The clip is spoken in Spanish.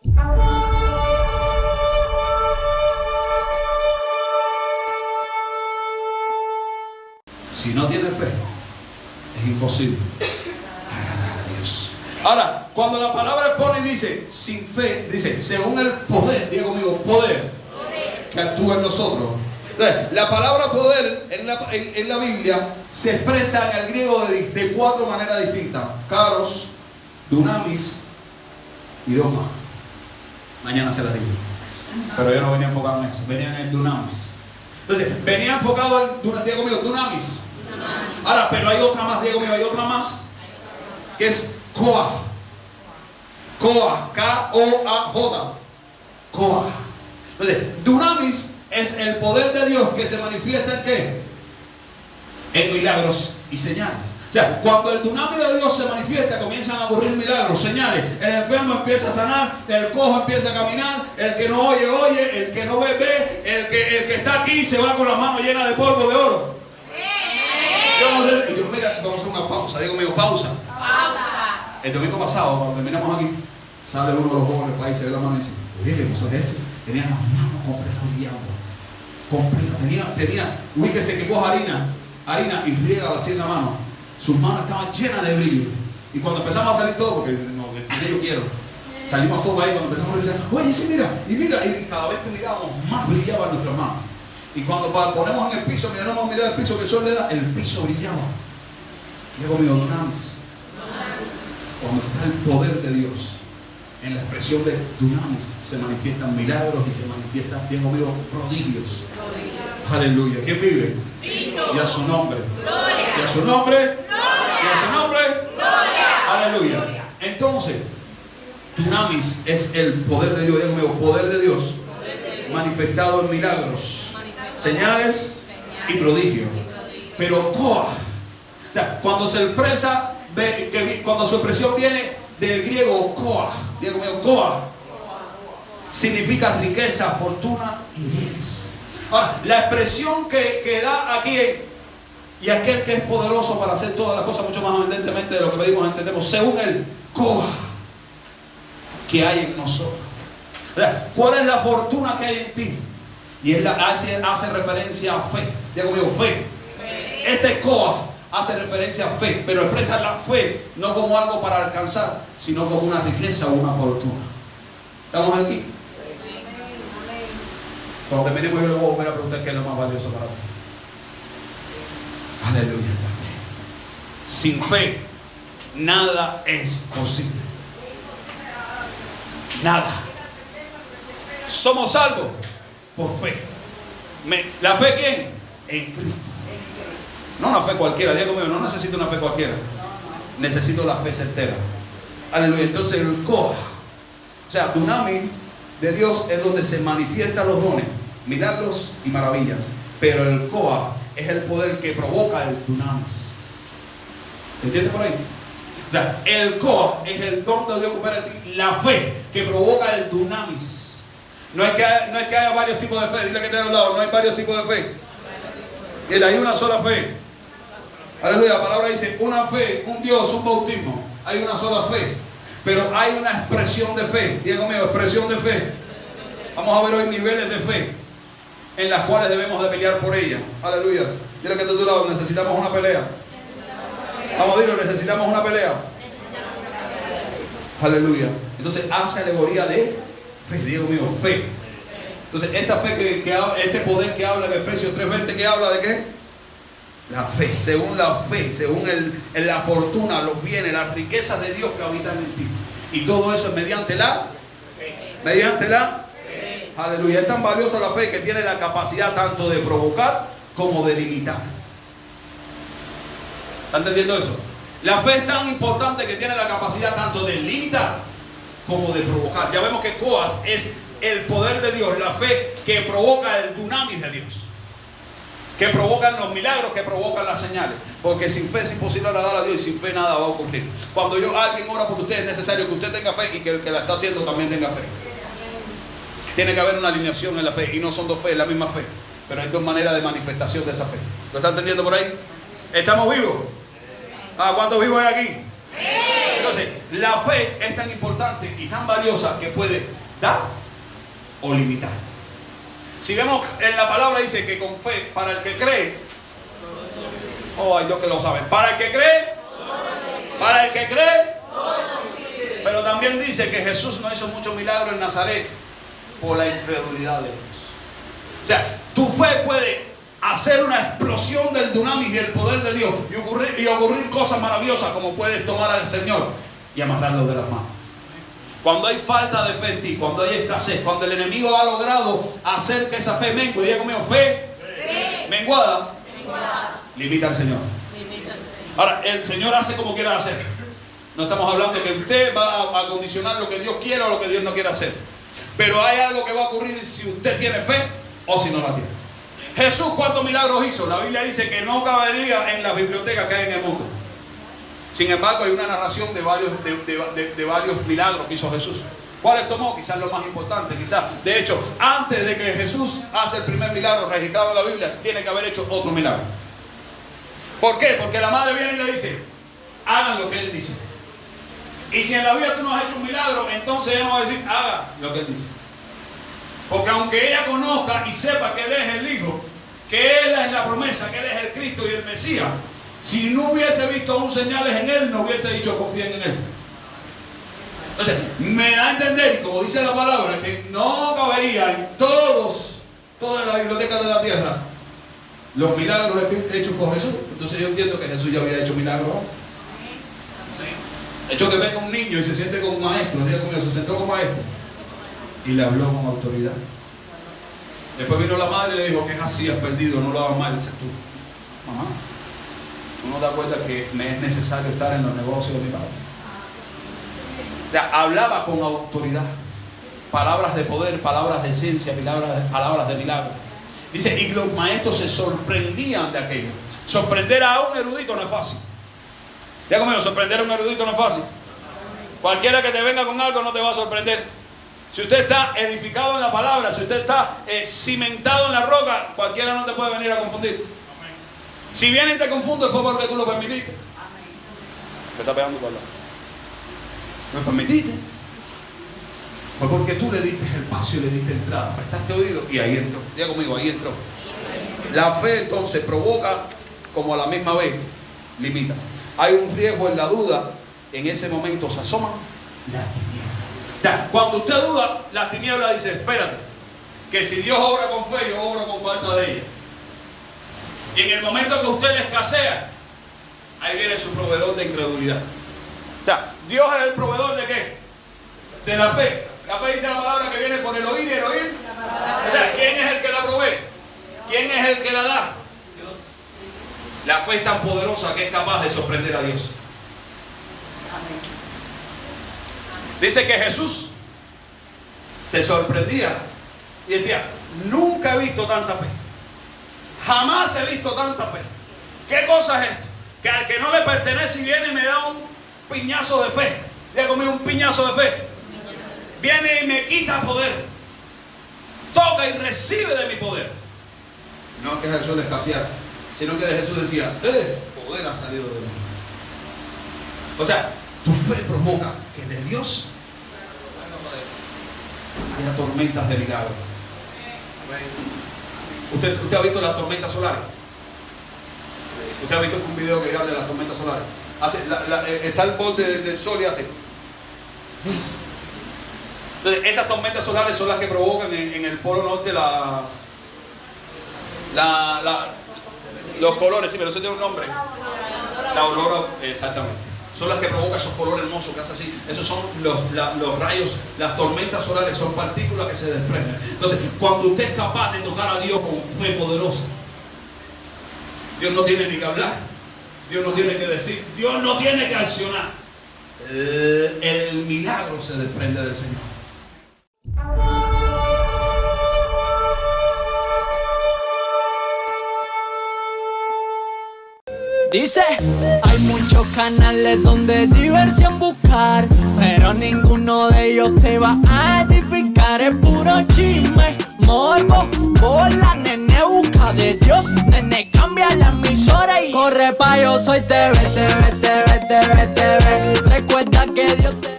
Si no tiene fe, es imposible agradar a Dios. Ahora, cuando la palabra pone y dice, sin fe, dice, según el poder, diga conmigo, poder, que actúa en nosotros. La palabra poder en la Biblia se expresa en el griego de 4 maneras distintas: karos, dunamis y dogma. Mañana se las digo, pero yo no venía enfocado en eso, venía en el dunamis. Entonces, venía enfocado en, diga conmigo, dunamis. Ahora, pero hay otra más, diga conmigo, hay otra más, que es koah. Koah, K-O-A-J. Koah. Entonces, dunamis es el poder de Dios que se manifiesta en ¿qué? En milagros y señales. O sea, cuando el dunamis de Dios se manifiesta, comienzan a ocurrir milagros, señales. El enfermo empieza a sanar, el cojo empieza a caminar, el que no oye, oye, el que no ve, ve, el que está aquí se va con las manos llenas de polvo de oro. Yo no sé, mira, vamos a hacer una pausa, digo conmigo, pausa. El domingo pasado, cuando terminamos aquí, sale uno de los jóvenes del país, se ve la mano y dice, oye, ¿qué cosa es esto? Tenían las manos completas brillando. Ubíquese que coja harina y riega así en la mano. Sus manos estaban llenas de brillo. Y cuando empezamos a salir todos, porque no, yo quiero, salimos todos ahí, cuando empezamos a decir, oye, sí, mira, y cada vez que mirábamos, más brillaban nuestras manos. Y cuando ponemos en el piso, miramos a mirar el piso que el sol le da, el piso brillaba. Y yo conmigo, dunamis. Cuando está el poder de Dios, en la expresión de dunamis, se manifiestan milagros y se manifiestan, bien conmigo, prodigios. Aleluya. ¿Quién vive? Cristo. Y a su nombre. Gloria. Y a su nombre. Gloria. Y a su nombre. Gloria. Aleluya. Entonces, dunamis es el poder de Dios, bien conmigo, poder de Dios, manifestado en milagros, señales y prodigios. Pero koah, o sea, cuando se expresa, cuando su expresión viene del griego koah, diga conmigo, koah, significa riqueza, fortuna y bienes. Ahora, la expresión que da aquí es, y aquel que es poderoso para hacer todas las cosas mucho más evidentemente de lo que pedimos entendemos, según el koah que hay en nosotros. ¿Cuál es la fortuna que hay en ti? Y él hace referencia a fe. Diga conmigo, fe. Este koah hace referencia a fe, pero expresa la fe no como algo para alcanzar, sino como una riqueza o una fortuna. ¿Estamos aquí? Cuando terminemos yo le voy a volver a preguntar qué es lo más valioso para ti. Aleluya, la fe. Sin fe, nada es posible. Nada. Somos salvos por fe. ¿La fe quién? En Cristo. No una fe cualquiera, diga conmigo, no necesito una fe cualquiera. Necesito la fe certera. Aleluya. Entonces el koah, o sea, dunamis de Dios es donde se manifiestan los dones, milagros y maravillas. Pero el koah es el poder que provoca el dunamis. ¿Entiendes por ahí? O sea, el koah es el don de Dios que opera en ti, la fe que provoca el dunamis. No es que haya varios tipos de fe. Dile que te al lado, no hay varios tipos de fe. Hay una sola fe. Aleluya, la palabra dice una fe, un Dios, un bautismo. Hay una sola fe, pero hay una expresión de fe. Diga conmigo, expresión de fe. Vamos a ver hoy niveles de fe en las cuales debemos de pelear por ella. Aleluya. Dile que de tu lado, necesitamos una pelea. Vamos a decirlo, necesitamos una pelea. Aleluya. Entonces hace alegoría de fe. Diga conmigo, fe. Entonces esta fe este poder que habla en Efesios 3:20, que habla de ¿qué? La fe, según la fe, según la fortuna, los bienes, las riquezas de Dios que habitan en ti. Y todo eso es mediante la fe. Aleluya. Es tan valiosa la fe que tiene la capacidad tanto de provocar como de limitar. ¿Está entendiendo eso? La fe es tan importante que tiene la capacidad tanto de limitar como de provocar. Ya vemos que koah es el poder de Dios, la fe que provoca el dunamis de Dios, que provocan los milagros, que provocan las señales. Porque sin fe es imposible agradar a Dios y sin fe nada va a ocurrir. Cuando alguien ora por usted, es necesario que usted tenga fe y que el que la está haciendo también tenga fe. Tiene que haber una alineación en la fe, y no son dos fe, es la misma fe, pero hay dos maneras de manifestación de esa fe. ¿Lo está entendiendo por ahí? ¿Estamos vivos? ¿Cuántos vivos hay aquí? Entonces, la fe es tan importante y tan valiosa que puede dar o limitar. Si vemos en la palabra dice que con fe, para el que cree, oh, hay Dios que lo sabe, para el que cree, pero también dice que Jesús no hizo muchos milagros en Nazaret por la incredulidad de ellos. O sea, tu fe puede hacer una explosión del dunamis y el poder de Dios y ocurrir cosas maravillosas, como puedes tomar al Señor y amarrarlo de las manos. Cuando hay falta de fe en ti, cuando hay escasez, cuando el enemigo ha logrado hacer que esa fe mengue, diga conmigo, fe menguada, limita al Señor. Ahora, el Señor hace como quiera hacer. No estamos hablando que usted va a condicionar lo que Dios quiera o lo que Dios no quiera hacer. Pero hay algo que va a ocurrir si usted tiene fe o si no la tiene. Jesús, ¿cuántos milagros hizo? La Biblia dice que no cabería en las bibliotecas que hay en el mundo. Sin embargo, hay una narración de varios milagros que hizo Jesús. ¿Cuáles tomó? Quizás lo más importante, quizás. De hecho, antes de que Jesús hace el primer milagro registrado en la Biblia, tiene que haber hecho otro milagro. ¿Por qué? Porque la madre viene y le dice, hagan lo que Él dice. Y si en la vida tú no has hecho un milagro, entonces ella no va a decir, haga lo que Él dice. Porque aunque ella conozca y sepa que Él es el Hijo, que Él es la promesa, que Él es el Cristo y el Mesías, si no hubiese visto aún señales en Él, no hubiese dicho confíen en Él. Entonces, me da a entender, y como dice la palabra, que no cabería en todas las bibliotecas de la tierra los milagros hechos por Jesús. Entonces yo entiendo que Jesús ya había hecho milagros. De hecho, que venga un niño y se siente como un maestro, diga conmigo, se sentó como maestro y le habló con autoridad. Después vino la madre y le dijo, ¿qué es así? Has perdido, no lo hagas mal. Dice tú, mamá, ¿tú no te acuerdas que me es necesario estar en los negocios de mi padre? O sea, hablaba con autoridad. Palabras de poder, palabras de esencia, palabras de milagro. Dice, y los maestros se sorprendían de aquello. Sorprender a un erudito no es fácil. Ya conmigo, sorprender a un erudito no es fácil. Cualquiera que te venga con algo no te va a sorprender. Si usted está edificado en la palabra, si usted está cimentado en la roca, cualquiera no te puede venir a confundir. Si viene y te confunde fue porque tú lo permitiste. ¿Te está pegando por la? ¿Lo permitiste? Fue porque tú le diste el paso y le diste entrada, prestaste oído y ahí entró. Diga conmigo, ahí entró. La fe entonces provoca, como a la misma vez limita. Hay un riesgo en la duda, en ese momento se asoman las tinieblas. O sea, cuando usted duda, las tinieblas dicen, espérate, que si Dios obra con fe, yo obro con falta de ella. Y en el momento que usted le escasea, ahí viene su proveedor de incredulidad. O sea, Dios es el proveedor de ¿qué? De la fe. La fe dice la palabra que viene por el oír y el oír. O sea, ¿quién es el que la provee? ¿Quién es el que la da? La fe es tan poderosa que es capaz de sorprender a Dios. Dice que Jesús se sorprendía y decía, nunca he visto tanta fe. Jamás he visto tanta fe. ¿Qué cosa es esto? Que al que no le pertenece y viene y me da un piñazo de fe. Diga conmigo, un piñazo de fe. Viene y me quita poder. Toca y recibe de mi poder. No es que Jesús le escaseara, sino que de Jesús decía, poder ha salido de mí. O sea, tu fe provoca que de Dios haya tormentas de milagro. ¿Usted ha visto las tormentas solares? ¿Usted ha visto un video que habla de las tormentas solares? Está el borde del sol y hace. Entonces, esas tormentas solares son las que provocan en el polo norte los colores, sí, pero eso tiene un nombre. La aurora, exactamente. Son las que provocan esos colores hermosos que hace así. Esos son los rayos, las tormentas solares, son partículas que se desprenden. Entonces, cuando usted es capaz de tocar a Dios con fe poderosa, Dios no tiene ni que hablar, Dios no tiene que decir, Dios no tiene que accionar. El milagro se desprende del Señor. Dice, hay muchos canales donde diversión buscar, pero ninguno de ellos te va a edificar. Es puro chisme, morbo, bola, nene busca de Dios, nene cambia la emisora y corre pa' Yo Soy TV, TV, TV, TV, TV. Recuerda que Dios te